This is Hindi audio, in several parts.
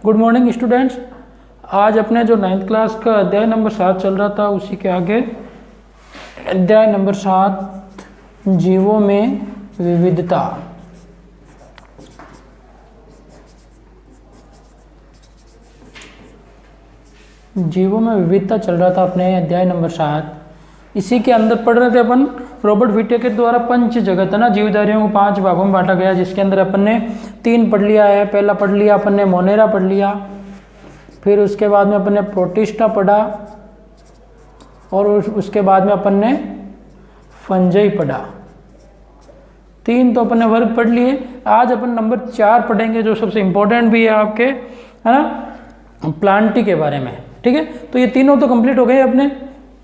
Good morning students. आज अपने जो 9th क्लास का अध्याय नंबर 7 चल रहा था उसी के आगे अध्याय नंबर 7 जीवों में विविधता। जीवों में विविधता चल रहा था अपने अध्याय नंबर 7। इसी के अंदर पढ़ रहे थे अपन रॉबर्ट विटेकर द्वारा पंच जगत है ना, जीवधारियों को 5 भागों में बांटा गया, जिसके अंदर अपन ने 3 पढ़ लिया है। पहला पढ़ लिया अपन ने मोनेरा पढ़ लिया, फिर उसके बाद में अपन ने प्रोटिस्टा पढ़ा और उसके बाद में अपन ने फंजाई पढ़ा। 3 तो अपन ने वर्ग पढ़ लिए। आज अपन नंबर 4 पढ़ेंगे जो सबसे इम्पोर्टेंट भी है आपके, है ना, प्लांटी के बारे में। ठीक है, तो ये तीनों तो कंप्लीट हो गए अपने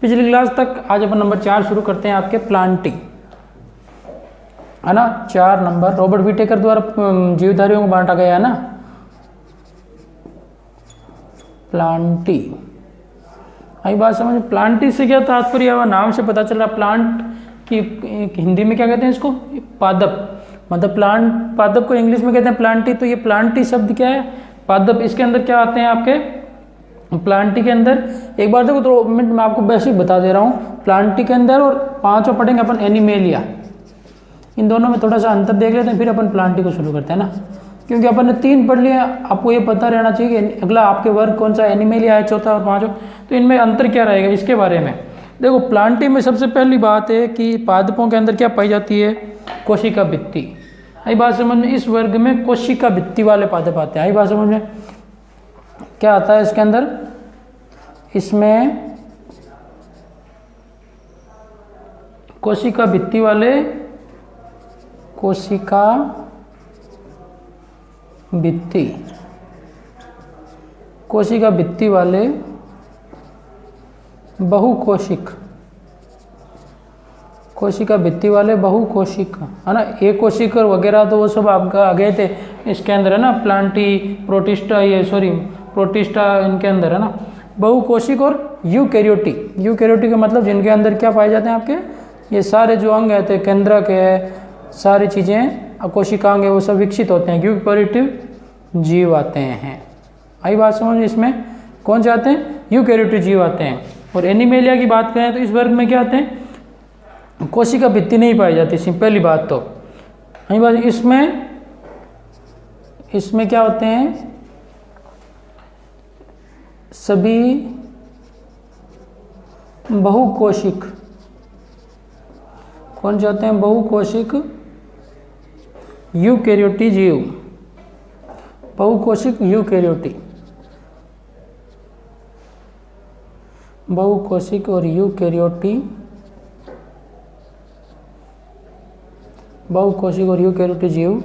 पिछली क्लास तक। आज अपन नंबर 4 शुरू करते हैं आपके प्लांटी, है ना। 4 नंबर रॉबर्ट विटेकर द्वारा जीवधारियों को बांटा गया है ना, प्लांटी। आई बात समझ। प्लांटी से क्या तात्पर्य है, नाम से पता चल रहा। प्लांट की हिंदी में क्या कहते हैं इसको, पादप, मतलब प्लांट, पादप को इंग्लिश में कहते हैं प्लांटी। तो ये प्लांटी शब्द क्या है, पादप। इसके अंदर क्या आते हैं आपके प्लांटी के अंदर, एक बार देखो तो मैं आपको बेसिक बता दे रहा हूँ। प्लांटी के अंदर और 5वां पढ़ेंगे अपन एनिमेलिया, इन दोनों में थोड़ा सा अंतर देख लेते हैं, फिर अपन प्लांटी को शुरू करते हैं ना, क्योंकि अपन ने 3 पढ़ लिए। आपको ये पता रहना चाहिए कि अगला आपके वर्ग कौन सा, एनिमेलिया है 4था और 5वां, तो इनमें अंतर क्या रहेगा इसके बारे में। देखो प्लांटी में सबसे पहली बात है कि पादपों के अंदर क्या पाई जाती है, कोशिका भित्ति। आई बात समझ में। इस वर्ग में कोशिका भित्ति वाले पादप आते हैं। आई बात समझ में। क्या आता है इसके अंदर, इसमें कोशिका भित्ति वाले, कोशिका भित्ति, कोशिका भित्ति वाले बहुकोशिक, कोशिका भित्ति वाले बहुकोशिक, है ना। एक कोशिक और वगैरह तो वो सब आपका आ गए थे इसके अंदर, है ना। प्लांटी, प्रोटिस्टा, ये सॉरी प्रोटिस्टा इनके अंदर, है ना। बहुकोशिक और यूकैरियोटी, यूकैरियोटी का मतलब जिनके अंदर क्या पाए जाते हैं आपके, ये सारे जो अंग है, केंद्रक है, सारी चीज़ें कोशिकांग है, वो सब विकसित होते हैं, यूकैरियोटिक जीव आते हैं। आई बात समझ। इसमें कौन से आते हैं, यूकैरियोटिक जीव आते हैं। और एनिमेलिया की बात करें तो इस वर्ग में क्या आते हैं, कोशिका भित्ति नहीं पाई जाती, पहली बात तो। आई बात। इसमें क्या होते हैं, सभी बहुकोशिक, कौन से होते हैं, बहुकोशिक यूकैरियोटी जीव, बहुकोशिक यूकैरियोटी, बहुकोशिक और यूकैरियोटी, बहुकोशिक और यूकैरियोटी जीव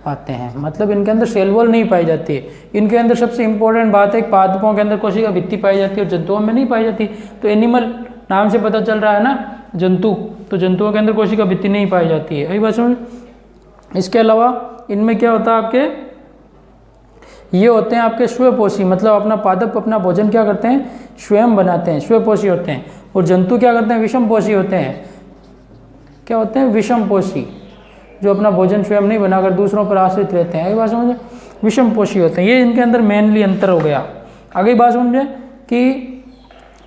आते हैं। मतलब इनके अंदर सेल वॉल नहीं पाई जाती है। इनके अंदर सबसे इंपॉर्टेंट बात है, पादपों के अंदर कोशिका भित्ति पाई जाती है और जंतुओं में नहीं पाई जाती। तो एनिमल नाम से पता चल रहा है ना, जंतु, तो जंतुओं के अंदर कोशिका भित्ति नहीं पाई जाती है। यही बात समझ। इसके अलावा इनमें क्या होता है आपके, ये होते हैं आपके स्वपोषी, मतलब अपना पादप अपना भोजन क्या करते हैं, स्वयं बनाते हैं, स्वपोषी होते हैं। और जंतु क्या करते हैं, विषमपोषी होते हैं। क्या होते हैं, विषमपोषी, जो अपना भोजन स्वयं नहीं बनाकर दूसरों पर आश्रित रहते हैं। ये बात समझे, विषमपोषी होते हैं। ये इनके अंदर मेनली अंतर हो गया। आगे बात समझे कि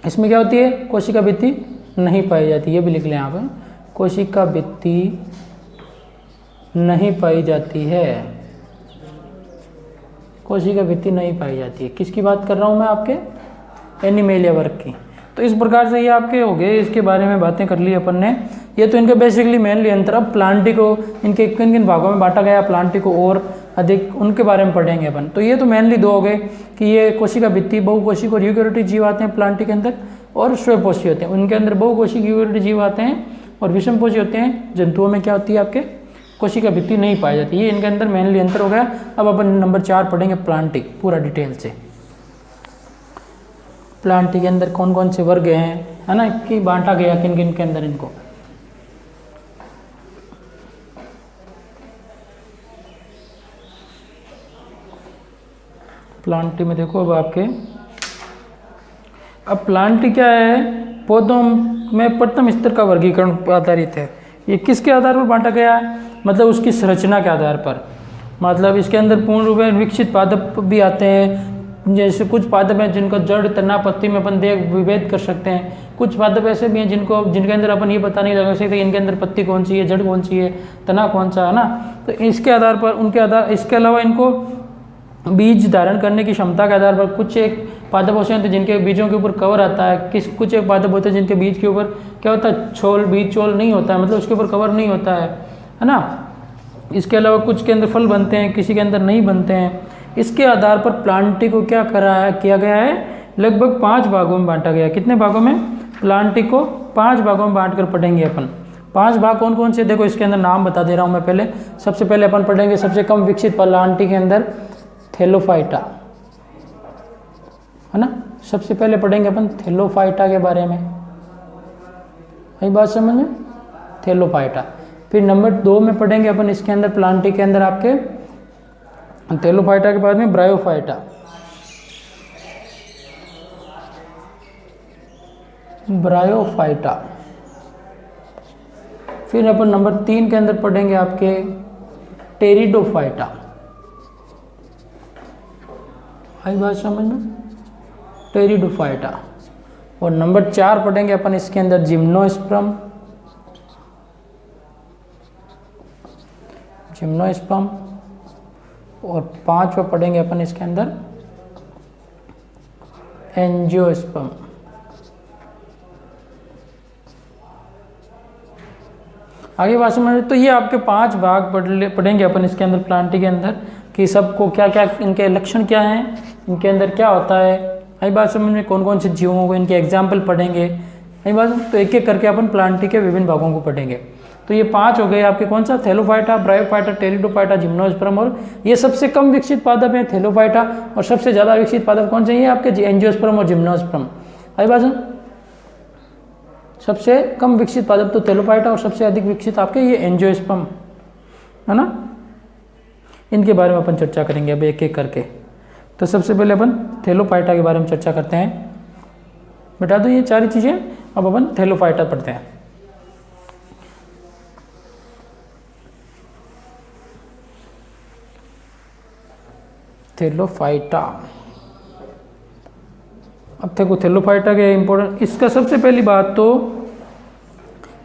इसमें क्या होती है, कोशिका भित्ति नहीं पाई जाती। ये भी लिख लें यहाँ पर, कोशिका भित्ति नहीं पाई जाती है, कोशिका भित्ति नहीं पाई जाती है। किसकी बात कर रहा हूँ मैं, आपके एनिमेलिया वर्ग की। तो इस प्रकार से ये आपके हो गए, इसके बारे में बातें कर ली अपन ने। ये तो इनके बेसिकली मेनली अंतर। अब प्लांटी को इनके किन किन भागों में बांटा गया, प्लांटी को और अधिक उनके बारे में पढ़ेंगे अपन। तो ये तो मेनली 2 हो गए कि ये कोशिका भित्ति, बहुकोशिक और यूकैरियोटिक जीव आते हैं प्लांटी के अंदर, और स्वपोषी होते हैं। उनके अंदर बहुकोशिक यूकैरियोटिक जीव आते हैं और विषमपोषी होते हैं। जंतुओं में क्या होती है आपके, कोशिका भित्ति नहीं पाई जाती। ये इनके अंदर मेनली अंतर हो गया। अब अपन नंबर 4 पढ़ेंगे प्लांटी पूरा डिटेल से। प्लांटी के अंदर कौन कौन से वर्ग हैं, है ना, कि बांटा गया किन किन के अंदर इनको। प्लांटी में देखो अब आपके, अब प्लांटी क्या है, पौधों में प्रथम स्तर का वर्गीकरण आधारित है। ये किसके आधार पर बांटा गया है, मतलब उसकी संरचना के आधार पर। मतलब इसके अंदर पूर्ण रूप में विकसित पादप भी आते हैं, जैसे कुछ पादप हैं जिनको जड़, तना, पत्ती में अपन देख विभेद कर सकते हैं। कुछ पादप ऐसे भी हैं जिनके अंदर अपन ये पता नहीं लगा सकते इनके अंदर पत्ती कौन सी है, जड़ कौन सी है, तना कौन सा है ना। तो इसके आधार पर इसके अलावा इनको बीज धारण करने की क्षमता के आधार पर कुछ एक पादप होते हैं तो जिनके बीजों के ऊपर कवर आता है, कुछ एक पादप होते हैं जिनके बीज के ऊपर क्या होता है, बीज छोल नहीं होता है, मतलब उसके ऊपर कवर नहीं होता है ना। इसके अलावा कुछ के अंदर फल बनते हैं, किसी के अंदर नहीं बनते हैं। इसके आधार पर प्लांटिक को क्या किया गया है, लगभग 5 भागों में बांटा गया है। कितने भागों में? प्लांटिक को 5 भागों में बांट कर पढ़ेंगे अपन। 5 भाग कौन कौन से, देखो इसके अंदर नाम बता दे रहा हूँ मैं पहले। सबसे पहले अपन पढ़ेंगे सबसे कम विकसित प्लांटिक के अंदर थैलोफाइटा, है ना। सबसे पहले पढ़ेंगे अपन थैलोफाइटा के बारे में, यही बात समझ में, थैलोफाइटा। फिर नंबर 2 में पढ़ेंगे अपन इसके अंदर प्लांटिक के अंदर आपके थैलोफाइटा के बाद में ब्रायोफाइटा, ब्रायोफाइटा। फिर अपन नंबर 3 के अंदर पढ़ेंगे आपके टेरिडोफाइटा, आई बात समझ में, टेरिडोफाइटा। और नंबर 4 पढ़ेंगे अपन इसके अंदर जिम्नोस्पर्म, और 5वां पढ़ेंगे अपन इसके अंदर एंजियोस्पर्म। आगे बात समझ। तो ये आपके 5 भाग पढ़ेंगे अपन इसके अंदर प्लांटिक के अंदर कि सबको क्या क्या इनके लक्षण क्या हैं, इनके अंदर क्या होता है, आई बात समझ में, कौन कौन से जीवों को इनके एग्जाम्पल पढ़ेंगे, आई बात। तो एक एक करके अपन प्लांटिक के विभिन्न भागों को पढ़ेंगे। तो ये 5 हो गए आपके, कौन सा, थैलोफाइटा, ब्रायोफाइटा, टेरिडोफाइटा, जिम्नोस्पर्म। और ये सबसे कम विकसित पादप है थैलोफाइटा, और सबसे ज़्यादा विकसित पादप कौन से हैं आपके, एंजियोस्पर्म और जिम्नोस्पर्म, आई बात। सबसे कम विकसित पादप तो थैलोफाइटा और सबसे अधिक विकसित आपके ये एंजियोस्पर्म, है ना। इनके बारे में अपन चर्चा करेंगे अब एक एक करके। तो सबसे पहले अपन थैलोफाइटा के बारे में चर्चा करते हैं। बता दो ये 4 चीज़ें, अब अपन थैलोफाइटा पढ़ते हैं। थैलोफाइटा, अब देखो थैलोफाइटा के इम्पोर्टेंट, इसका सबसे पहली बात तो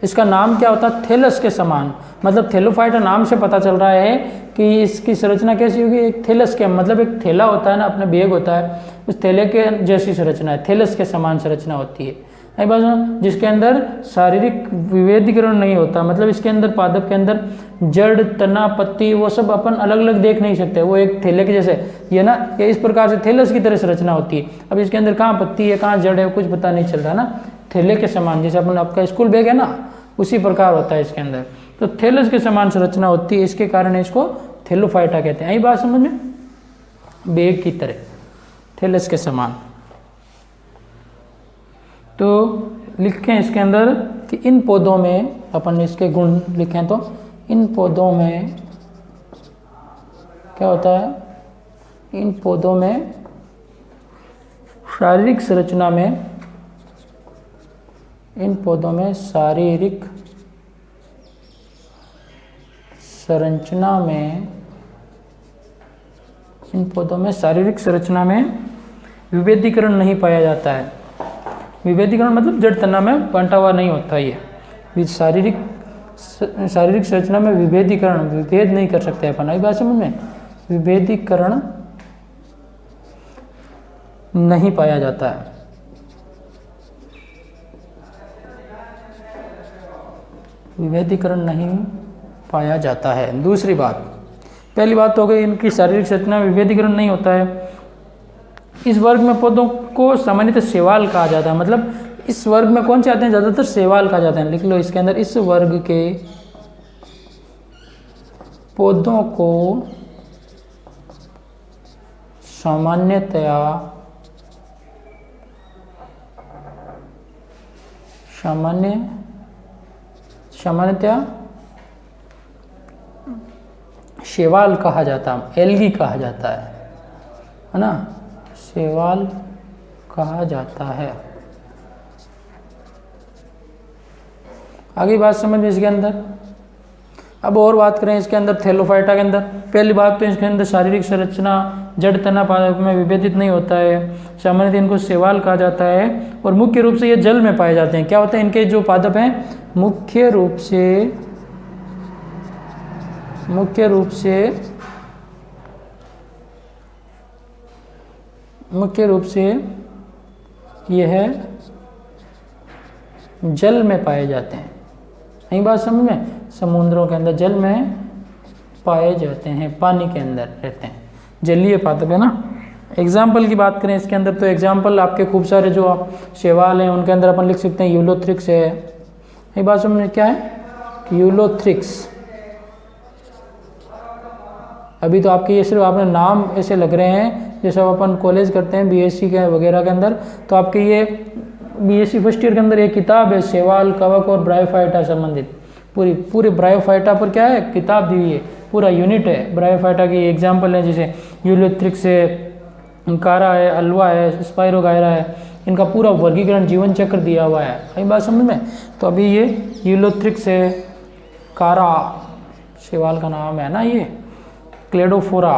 इसका नाम क्या होता है, थैलस के समान। मतलब थैलोफाइटा नाम से पता चल रहा है कि इसकी संरचना कैसी होगी, एक थैलस के, मतलब एक थैला होता है ना, अपना बैग होता है, उस थैले के जैसी संरचना है, थैलस के समान संरचना होती है, आई बात। जिसके अंदर शारीरिक विभेदीकरण नहीं होता, मतलब इसके अंदर पादप के अंदर जड़, तना, पत्ती वो सब अपन अलग अलग देख नहीं सकते, वो एक थैले के जैसे ये ना, ये इस प्रकार से थैलस की तरह संरचना होती है। अब इसके अंदर कहाँ पत्ती है, कहाँ जड़ है, कुछ पता नहीं चल रहा ना, थैले के समान, जैसे अपन आपका स्कूल बैग है ना, उसी प्रकार होता है इसके अंदर। तो थैलस के समान संरचना होती है, इसके कारण इसको थैलोफाइटा कहते हैं, यही बात समझ में, बैग की तरह, थैलस के समान। तो लिखें इसके अंदर कि इन पौधों में, अपन इसके गुण लिखें तो इन पौधों में क्या होता है, इन पौधों में शारीरिक संरचना में, इन पौधों में शारीरिक संरचना में, इन पौधों में शारीरिक संरचना में विभेदीकरण नहीं पाया जाता है। विभेदीकरण मतलब जड़ तना में बंटा हुआ नहीं होता, ये शारीरिक संरचना में विभेदीकरण, विभेद नहीं कर सकते अपन, आई बात समझ में, विभेदीकरण नहीं पाया जाता है। विभेदीकरण नहीं पाया जाता है। दूसरी बात, पहली बात तो हो गई इनकी शारीरिक संरचना में विभेदीकरण नहीं होता है। इस वर्ग में पौधों को सामान्यतः शैवाल कहा जाता है, मतलब इस वर्ग में कौन से आते हैं, ज़्यादातर शैवाल कहा जाता है। लिख लो इसके अंदर, इस वर्ग के पौधों को सामान्यतया शैवाल कहा जाता है, एल्गी कहा जाता है ना, शैवाल कहा जाता है। आगे बात समझ में इसके अंदर। अब और बात करें इसके अंदर थैलोफाइटा के अंदर, पहली बात तो इसके अंदर शारीरिक संरचना जड़ तना पादप में विभेदित नहीं होता है, सामान्यतः इनको शैवाल कहा जाता है और मुख्य रूप से ये जल में पाए जाते हैं। क्या होता है इनके जो पादप हैं मुख्य रूप से यह जल में पाए जाते हैं। यही बात समझ में, समुद्रों के अंदर जल में पाए जाते हैं, पानी के अंदर रहते हैं, जलीय पादप है ना। एग्जाम्पल की बात करें इसके अंदर तो एग्जाम्पल आपके खूब सारे जो शैवाल हैं उनके अंदर अपन लिख सकते हैं यूलोथ्रिक्स है। यही बात समझ में, क्या है यूलोथ्रिक्स। अभी तो आपके ये सिर्फ आपने नाम ऐसे लग रहे हैं जैसे अपन कॉलेज करते हैं बीएससी के वगैरह के अंदर, तो आपके ये बीएससी फर्स्ट ईयर के अंदर एक किताब है शैवाल, कवक और ब्रायोफाइटा संबंधित, पूरी ब्रायोफाइटा पर क्या है किताब दी हुई है, पूरा यूनिट है ब्रायोफाइटा की। एग्जाम्पल है जैसे यूलोथ्रिक्स है, कारा है, अल्वा है, स्पाइरोगायरा है, इनका पूरा वर्गीकरण जीवन चक्र दिया हुआ है। यही बात समझ में। तो अभी ये यूलोथ्रिक्स है, कारा शैवाल का नाम है ना, ये क्लेडोफोरा,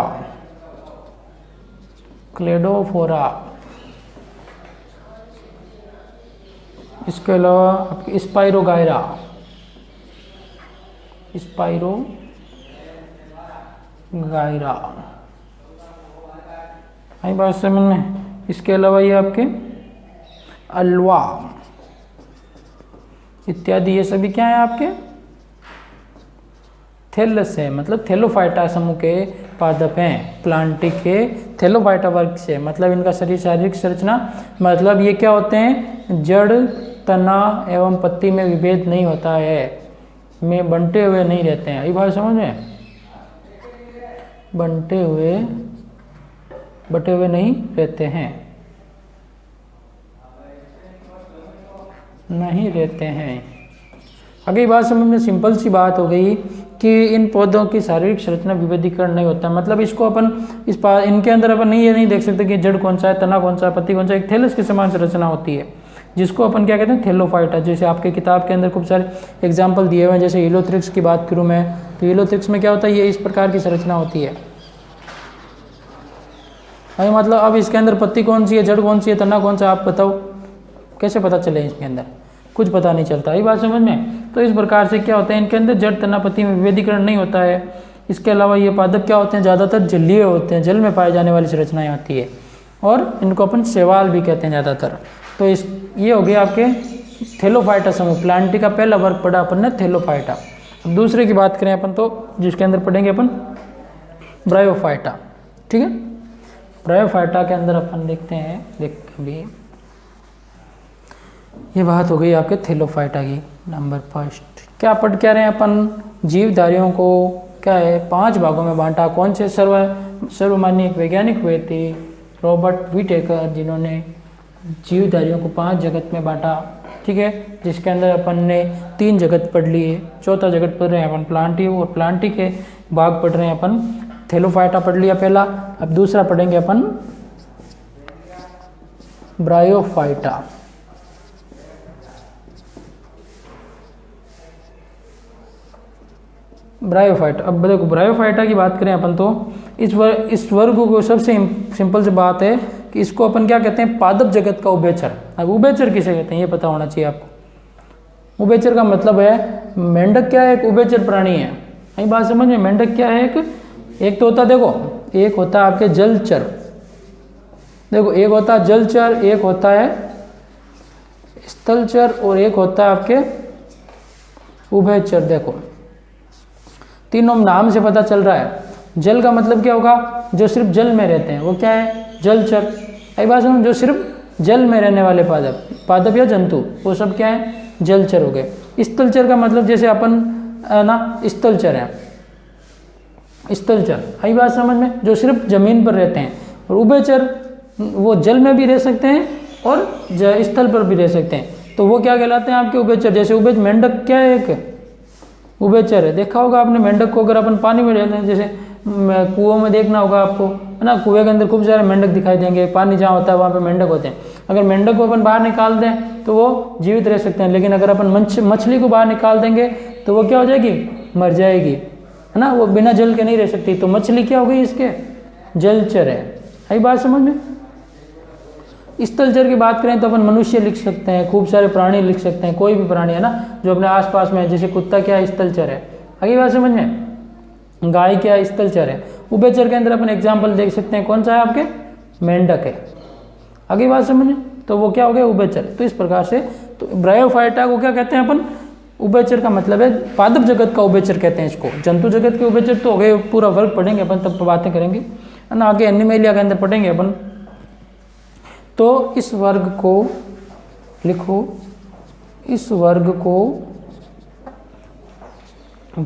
इसके अलावा आपकी स्पाइरोगायरा, आई बात समझ में। इसके अलावा ये आपके अल्वा इत्यादि, ये सभी क्या है आपके थैलस है, मतलब थैलोफाइटा समूह के पादप हैं, प्लांटिक के थैलोफाइटा वर्ग से, मतलब इनका शारीरिक संरचना मतलब ये क्या होते हैं जड़, तना एवं पत्ती में विभेद नहीं होता है, में बंटे हुए नहीं रहते हैं। यही बात समझ में, बटे हुए नहीं रहते हैं। अगली बात समझ में, सिंपल सी बात हो गई कि इन पौधों की शारीरिक संरचना विभेदीकरण नहीं होता, मतलब इसको अपन इनके अंदर अपन ये नहीं देख सकते कि जड़ कौन सा है, तना कौन सा है, पत्ती कौन सा है, एक थैलस के समान संरचना होती है जिसको अपन क्या कहते हैं थैलोफाइटा। जैसे आपके किताब के अंदर खूब सारे एग्जाम्पल दिए हुए हैं, जैसे यूलोथ्रिक्स की बात करूँ मैं तो यूलोथ्रिक्स में क्या होता है ये इस प्रकार की संरचना होती है। अरे मतलब अब इसके अंदर पत्ती कौन सी है, जड़ कौन सी है, तना कौन सा, आप बताओ कैसे पता चले, इसके अंदर कुछ पता नहीं चलता। यही बात समझ में। तो इस प्रकार से क्या होता है इनके अंदर जड़, तना, पत्ती में विभेदीकरण नहीं होता है। इसके अलावा ये पादप क्या होते हैं ज़्यादातर जलीय होते हैं, जल में पाए जाने वाली संरचनाएं होती है और इनको अपन शैवाल भी कहते हैं ज़्यादातर। तो ये हो गया आपके थैलोफाइटा समूह, प्लांटी का पहला वर्ग पढ़ा अपन ने थैलोफाइटा। अब दूसरे की बात करें अपन तो जिसके अंदर पढ़ेंगे अपन ब्रायोफाइटा, ठीक है। ब्रायोफाइटा के अंदर अपन देखते हैं, अभी ये बात हो गई आपके थैलोफाइटा की। नंबर फर्स्ट क्या रहे हैं अपन, जीवधारियों को क्या है 5 भागों में बांटा। कौन से सर्वमान्य वैज्ञानिक हुए थे रॉबर्ट विटेकर, जिन्होंने जीवधारियों को 5 जगत में बांटा, ठीक है। जिसके अंदर अपन ने 3 जगत पढ़ लिए, चौथा जगत पढ़ रहे हैं अपन प्लांटी, और प्लांटी के भाग पढ़ रहे हैं अपन थैलोफाइटा पढ़ लिया पहला। अब दूसरा पढ़ेंगे अपन ब्रायोफाइटा। ब्रायोफाइटा, अब देखो ब्रायोफाइटा की बात करें अपन तो इस वर्ग को सबसे सिंपल सी बात है कि इसको अपन क्या कहते हैं पादप जगत का उभयचर। अब उभयचर किसे कहते हैं ये पता होना चाहिए आपको। उभयचर का मतलब है मेंढक क्या है, एक उभयचर प्राणी है। यही बात समझ में, मेंढक क्या है, एक तो होता है देखो, एक होता है आपके जलचर, देखो एक होता है जलचर, एक होता है स्थलचर और एक होता है आपके उभयचर। देखो तीनों नाम से पता चल रहा है। जल का मतलब क्या होगा, जो सिर्फ जल में रहते हैं वो क्या है जलचर। यही बात समझ, जो सिर्फ जल में रहने वाले पादप या जंतु वो सब क्या है जलचर हो गए। स्थलचर का मतलब जैसे अपन ना स्थलचर है, स्थलचर, यही बात समझ में, जो सिर्फ जमीन पर रहते हैं। और उभयचर वो जल में भी रह सकते हैं और स्थल पर भी रह सकते हैं, तो वो क्या कहलाते हैं आपके उभयचर। जैसे उभयचर मेंढक क्या है एक उभयचर है, देखा होगा आपने मेंढक को, अगर अपन पानी में रहते हैं जैसे कुओं में देखना होगा आपको, है ना, कुएं के अंदर खूब सारे मेंढक दिखाई देंगे, पानी जहाँ होता है वहाँ पे मेंढक होते हैं। अगर मेंढक को अपन बाहर निकाल दें तो वो जीवित रह सकते हैं, लेकिन अगर अपन मछली को बाहर निकाल देंगे तो वो क्या हो जाएगी मर जाएगी, है ना, वो बिना जल के नहीं रह सकती। तो मछली क्या हो गई इसके, जलचर है। आई बात समझ में। स्थलचर की बात करें तो अपन मनुष्य लिख सकते हैं, खूब सारे प्राणी लिख सकते हैं, कोई भी प्राणी है ना जो अपने आसपास में है, जैसे कुत्ता क्या है, स्थलचर है। आगे बात समझ में। गाय क्या है, स्थलचर है। उभयचर के अंदर अपन एग्जाम्पल देख सकते हैं, कौन सा है आपके, मेंढक है। आगे बात समझ में, तो वो क्या हो गया, उभयचर। तो इस प्रकार से तो ब्रायोफाइटा को क्या कहते हैं अपन, उभयचर का मतलब है पादप जगत का उभयचर कहते हैं इसको। जंतु जगत के उभयचर तो हो गए, पूरा वर्ग पढ़ेंगे अपन, तब बातें करेंगे, है ना, आगे एनिमेलिया के अंदर पढ़ेंगे अपन। तो इस वर्ग को लिखो, इस वर्ग को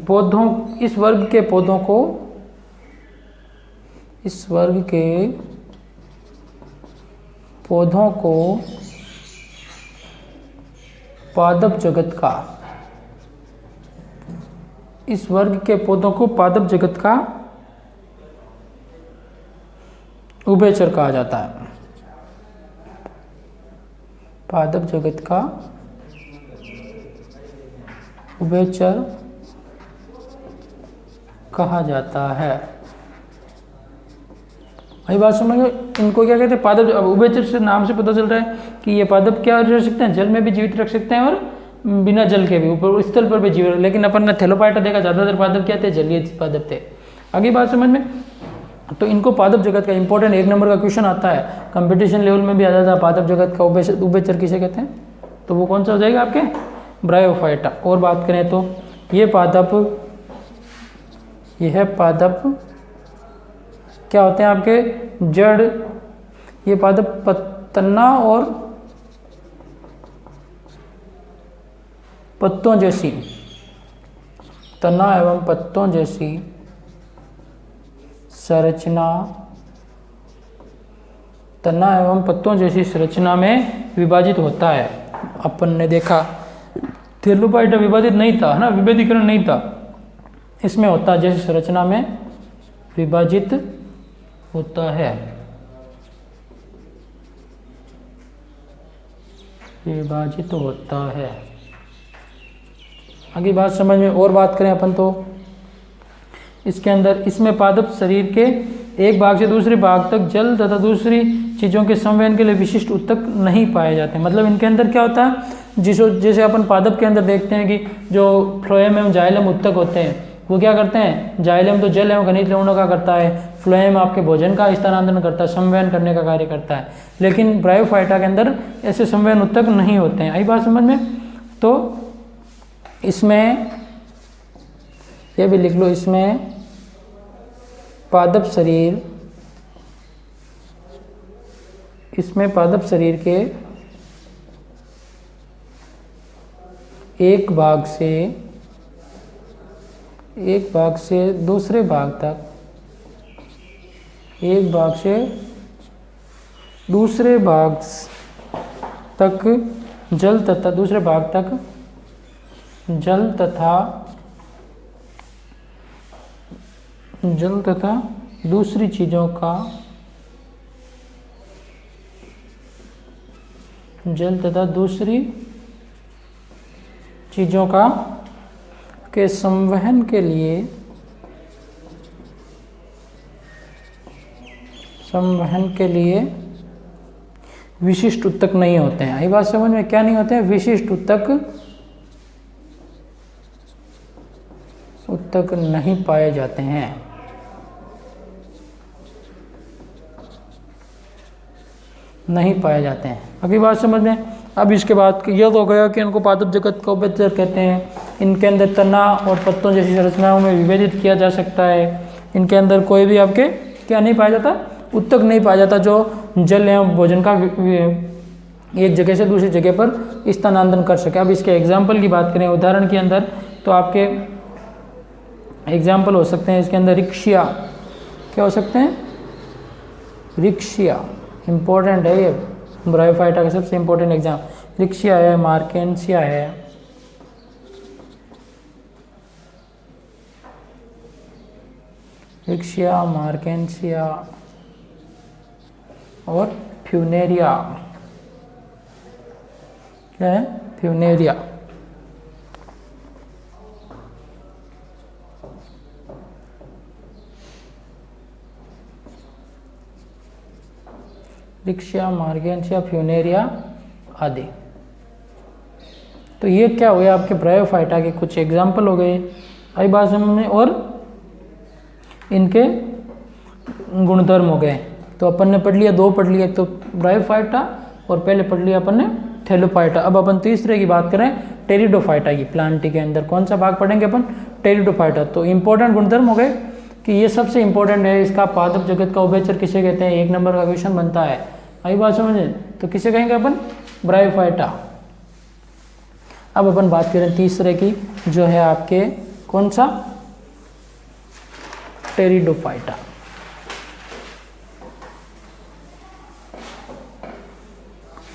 पौधों, इस वर्ग के पौधों को, इस वर्ग के पौधों को पादप जगत का, इस वर्ग के पौधों को पादप जगत का उभयचर कहा जाता है। पादप जगत का उभयचर कहा जाता है। भाई बात समझ में। इनको क्या कहते हैं, पादप। अब उभयचर से नाम से पता चल रहा है कि ये पादप क्या रह सकते हैं, जल में भी जीवित रख सकते हैं और बिना जल के भी, ऊपर स्थल पर भी जीवित। लेकिन अपन ने थैलोपाइटा देखा, ज्यादातर पादप क्या थे, जलीय पादप थे। आगे बात समझ में। तो इनको पादप जगत का इंपॉर्टेंट 1 नंबर का क्वेश्चन आता है, कंपटीशन लेवल में भी आ जाता है, पादप जगत का उभयचर किसे कहते हैं, तो वो कौन सा हो जाएगा आपके, ब्रायोफाइटा। और बात करें तो ये पादप, यह पादप क्या होते हैं आपके, जड़। ये पादप तना और पत्तों जैसी, तना एवं पत्तों जैसी संरचना, तना एवं पत्तों जैसी संरचना में विभाजित होता है। अपन ने देखा थैलोपाइटा विभाजित नहीं था, है ना, विभेदीकरण नहीं था, इसमें होता है, जैसी संरचना में विभाजित होता है, विभाजित होता है। आगे बात समझ में। और बात करें अपन तो इसके अंदर, इसमें पादप शरीर के एक भाग से दूसरे भाग तक जल तथा दूसरी चीज़ों के संवहन के लिए विशिष्ट उत्तक नहीं पाए जाते। मतलब इनके अंदर क्या होता है, जैसे अपन पादप के अंदर देखते हैं कि जो फ्लोएम एवं जाइलम उत्तक होते हैं, वो क्या करते हैं, जाइलम तो जल एवं खनिज लवणों का करता है, फ्लोएम आपके भोजन का स्थानांतरण करता है, संवहन करने का कार्य करता है। लेकिन ब्रायोफाइटा के अंदर ऐसे संवहन उत्तक नहीं होते हैं। आई बात समझ में। तो इसमें ये भी लिख लो, इसमें पादप शरीर, इसमें पादप शरीर के एक भाग से दूसरे भाग तक, एक भाग से दूसरे भाग तक जल तथा दूसरे भाग तक जल तथा दूसरी चीज़ों का, जल तथा दूसरी चीज़ों का के संवहन के लिए विशिष्ट उत्तक नहीं होते हैं। ये बात समझ में। क्या नहीं होते हैं, विशिष्ट उत्तक नहीं पाए जाते हैं। नहीं पाए जाते हैं। अगली बात समझ में। अब इसके बाद यह तो हो गया कि इनको पादप जगत का उभयचर कहते हैं। इनके अंदर तना और पत्तों जैसी संरचनाओं में विभेदित किया जा सकता है। इनके अंदर कोई भी आपके क्या नहीं पाया जाता, उत्तक नहीं पाया जाता जो जल एवं भोजन का एक जगह से दूसरी जगह पर स्थानांतरण कर सके। अब इसके एग्जाम्पल की बात करें, उदाहरण के अंदर तो आपके एग्जाम्पल हो सकते हैं इसके अंदर रिक्शिया। क्या हो सकते हैं, रिक्शिया। इम्पोर्टेंट है ये, ब्रायोफाइटा का सबसे इम्पोर्टेंट एग्जाम। रिक्शिया है, मार्केंसिया है, रिक्शिया, मार्केंसिया और फ्यूनेरिया। क्या है, फ्यूनेरिया। रिक्शिया, मार्गेंशिया, फ्यूनेरिया आदि। तो ये क्या हुए आपके ब्रायोफाइटा के कुछ एग्जाम्पल हो गए, आई बात समझ में, और इनके गुणधर्म हो गए। तो अपन ने पढ़ लिया, दो पढ़ लिया, एक तो ब्रायोफाइटा और पहले पढ़ लिया अपन ने थैलोफाइटा। अब अपन तीसरे की बात करें टेरिडोफाइटा की, प्लांटी के अंदर कौन सा भाग पढ़ेंगे अपन, टेरिडोफाइटा। तो इंपॉर्टेंट गुणधर्म हो गए कि ये सबसे इंपॉर्टेंट है, इसका पादप जगत का उभयचर किसे कहते हैं, 1 नंबर का क्वेश्चन बनता है, आई बात समझे। तो किसे कहेंगे अपन, ब्रायोफाइटा। अब अपन बात करें तीसरे की, जो है आपके कौन सा, टेरिडोफाइटा।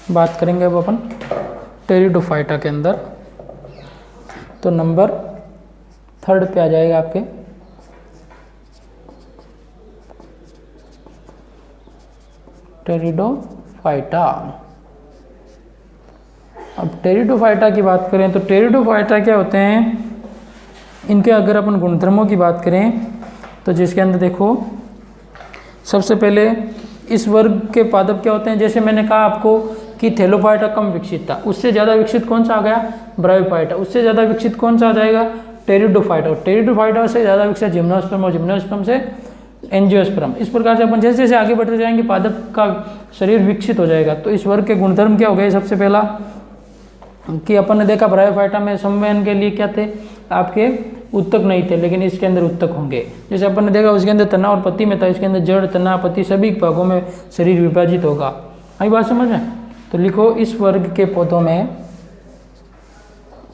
बात करेंगे अब अपन टेरिडोफाइटा के अंदर। तो नंबर 3 पे आ जाएगा आपके टेरिडोफाइटा। अब टेरिडोफाइटा की बात करें तो टेरिडोफाइटा क्या होते हैं, इनके अगर अपन गुणधर्मों की बात करें तो जिसके अंदर देखो सबसे पहले इस वर्ग के पादप क्या होते हैं, जैसे मैंने कहा आपको कि थैलोफाइटा कम विकसित था, उससे ज़्यादा विकसित कौन सा आ गया, ब्रायोफाइटा। उससे ज़्यादा विकसित कौन सा आ जाएगा, टेरिडोफाइटा। और टेरिडोफाइटा से ज़्यादा विकसित जिम्नोस्पर्म, और जिम्नोस्पर्म से एंजियोस्पर्म। इस प्रकार से अपन जैसे जैसे आगे बढ़ते जाएंगे पादप का शरीर विकसित हो जाएगा। तो इस वर्ग के गुणधर्म क्या हो गए, सबसे पहला कि अपन ने देखा ब्रायोफाइटा में संवहन के लिए क्या थे, आपके उत्तक नहीं थे, लेकिन इसके अंदर उत्तक होंगे। जैसे अपन ने देखा उसके अंदर तना और पत्ती में था, इसके अंदर जड़, तना, पत्ती सभी भागों में शरीर विभाजित होगा, आई बात समझ में। तो लिखो इस वर्ग के पौधों में,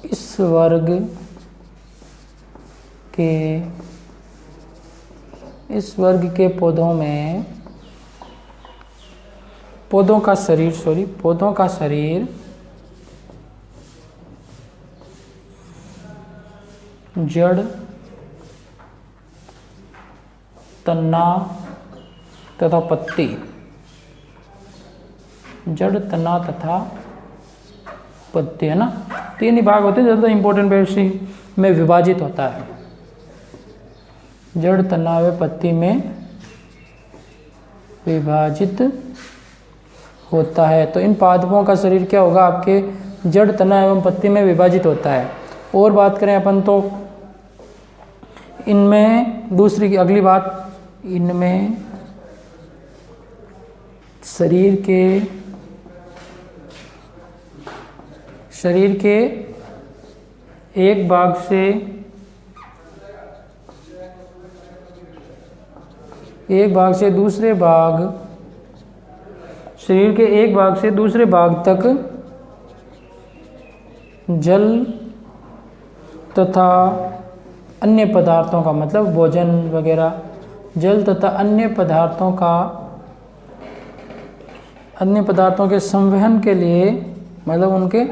इस वर्ग के पौधों में पौधों का शरीर जड़, तना तथा पत्ती, जड़, तना तथा पत्ती, है ना, 3 ही भाग होते हैं, ज़्यादा इंपॉर्टेंट बेसी में विभाजित होता है। जड़, तना व पत्ती में विभाजित होता है। तो इन पादपों का शरीर क्या होगा, आपके जड़, तना एवं पत्ती में विभाजित होता है। और बात करें अपन तो इनमें दूसरी की अगली बात, इनमें शरीर के एक भाग से दूसरे भाग, शरीर के एक भाग से दूसरे भाग तक जल तथा अन्य पदार्थों का, मतलब भोजन वगैरह, जल तथा अन्य पदार्थों के संवहन के लिए, मतलब उनके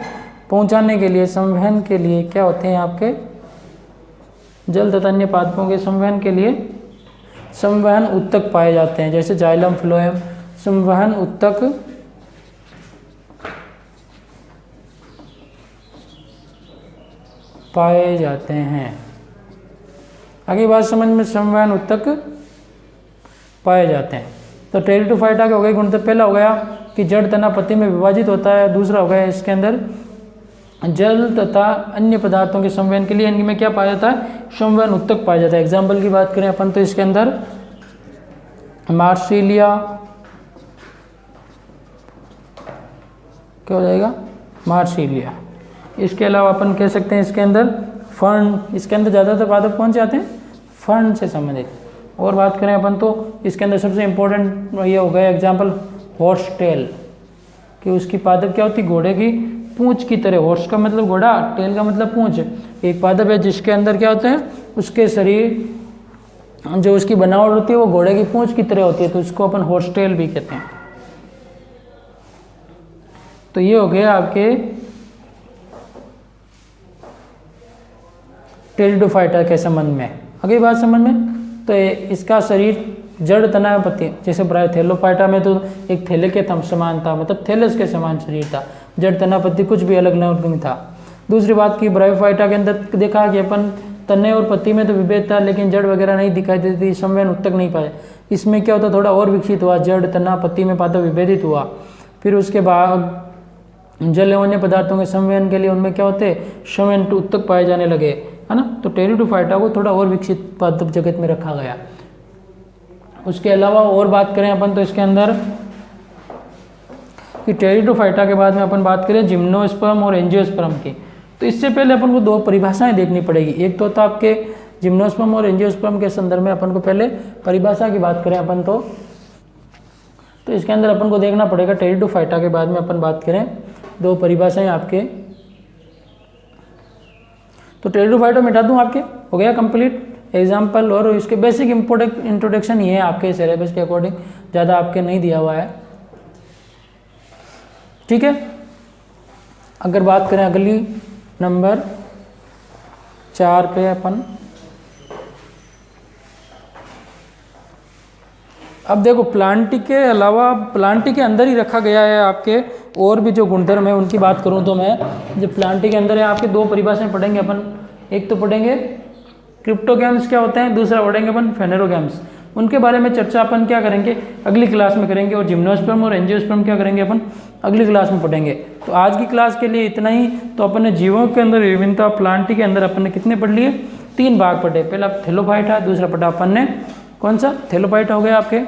पहुंचाने के लिए, संवहन के लिए क्या होते हैं आपके, जल तथा अन्य पादपों के संवहन के लिए संवहन उत्तक पाए जाते हैं। जैसे जाइलम, फ्लोएम, संवहन उत्तक पाए जाते हैं। आगे बात समझ में, संवहन उत्तक पाए जाते हैं। तो टेरिडोफाइटा के हो गए गुण। तो पहला हो गया कि जड़, तना, पत्ती में विभाजित होता है। दूसरा हो गया इसके अंदर जल तथा अन्य पदार्थों के संवहन के लिए इनमें क्या पाया जाता है, संवहन उत्तक पाया जाता है। एग्जाम्पल की बात करें अपन तो इसके अंदर मार्सिलिया क्या हो जाएगा, मार्सिलिया। इसके अलावा अपन कह सकते हैं इसके अंदर फर्न, इसके अंदर ज़्यादातर पादप कौन से आते हैं, फर्न से संबंधित। और बात करें अपन तो इसके अंदर सबसे इम्पोर्टेंट ये हो गया एग्जाम्पल हॉर्स टेल, कि उसकी पादप क्या होती है, घोड़े की पूंछ की तरह। हॉर्स का मतलब घोड़ा, टेल का मतलब पूंछ। एक पादप है जिसके अंदर क्या होता है, उसके शरीर जो उसकी बनावट होती है वो घोड़े की पूंछ की तरह होती है, तो उसको अपन हॉर्स टेल भी कहते हैं। तो ये हो गया आपके टेरिडोफाइटा के संबंध में। अगली बात समझ में, तो इसका शरीर जड़, तना, पत्ती, जैसे थैलोफाइटा में तो एक थैले के समान था, मतलब थैलस के समान शरीर था, जड़, तना, पत्ती कुछ भी अलग नहीं था। दूसरी बात की ब्रायोफाइटा के अंदर देखा कि अपन तने और पत्ती में तो विभेद था, लेकिन जड़ वगैरह नहीं दिखाई देती थी, संवहन उत्तक नहीं पाए। इसमें क्या होता, थोड़ा और विकसित हुआ, जड़ तना पत्ती में पादप विभेदित हुआ। फिर उसके बाद जल एवं अन्य पदार्थों के संवहन के लिए उनमें क्या होते, संवहन उत्तक पाए जाने लगे, है ना। तो टेरिडोफाइटा को थोड़ा और विकसित पादप जगत में रखा गया। उसके अलावा और बात करें अपन तो इसके अंदर कि टेरिडोफाइटा के बाद में अपन बात करें जिम्नोस्पर्म और एंजियोस्पर्म की। तो इससे पहले अपन को दो परिभाषाएं देखनी पड़ेगी। एक तो होता आपके जिम्नोस्पर्म और एंजियोस्पर्म के संदर्भ में अपन को पहले परिभाषा की बात करें अपन तो इसके अंदर अपन को देखना पड़ेगा। टेरिडोफाइटा के बाद में अपन बात करें दो परिभाषाएं आपके, तो टेरिडोफाइटा मिटा दूं आपके, हो गया कंप्लीट एग्जाम्पल। और इसके बेसिक इंट्रोडक्शन ये है आपके सिलेबस के अकॉर्डिंग, ज़्यादा आपके नहीं दिया हुआ है, ठीक है। अगर बात करें अगली नंबर 4 पे अपन, अब देखो प्लांटी के अलावा प्लांटी के अंदर ही रखा गया है आपके और भी जो गुणधर्म है उनकी बात करूं तो मैं जो प्लांटी के अंदर है आपके दो परिभाषाएं पढ़ेंगे अपन। एक तो पढ़ेंगे क्रिप्टोगैम्स क्या होते हैं, दूसरा पढ़ेंगे अपन फेनेरोगैम्स। उनके बारे में चर्चा अपन क्या करेंगे, अगली क्लास में करेंगे। और जिम्नोस्पर्म और एंजियोस्पर्म क्या करेंगे अपन, अगली क्लास में पढ़ेंगे। तो आज की क्लास के लिए इतना ही। तो अपन ने जीवों के अंदर विभिन्नता प्लांटी के अंदर अपन ने कितने पढ़ लिए, 3 भाग पढ़े। पहला थैलोफाइटा, दूसरा पढ़ा अपन ने कौन सा, थैलोफाइटा हो गया आपके,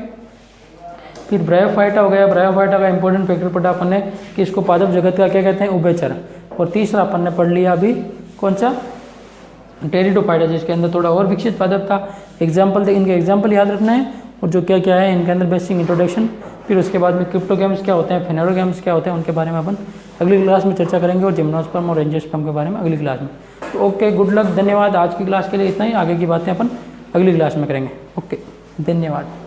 फिर ब्रायोफाइटा हो गया। ब्रायोफाइटा का इंपॉर्टेंट फैक्टर पढ़ा अपन ने कि इसको पादप जगत का क्या कहते हैं, उभयचर। और तीसरा अपन ने पढ़ लिया अभी कौन सा, टेरिडोफाइटा, जिसके अंदर थोड़ा और विकसित पादप था। एग्जाम्पल थे, इनके एग्जाम्पल याद रखना है और जो क्या क्या है इनके अंदर बेसिक इंट्रोडक्शन। फिर उसके बाद में क्रिप्टोगैम्स क्या होते हैं, फेनेरोगैम्स क्या होते हैं, उनके बारे में अपन अगली क्लास में चर्चा करेंगे। और जिम्नोस्पर्म और एंजियोस्पर्म के बारे में अगली क्लास में। तो ओके, गुड लक, धन्यवाद। आज की क्लास के लिए इतना ही, आगे की बातें अपन अगली क्लास में करेंगे। ओके, धन्यवाद।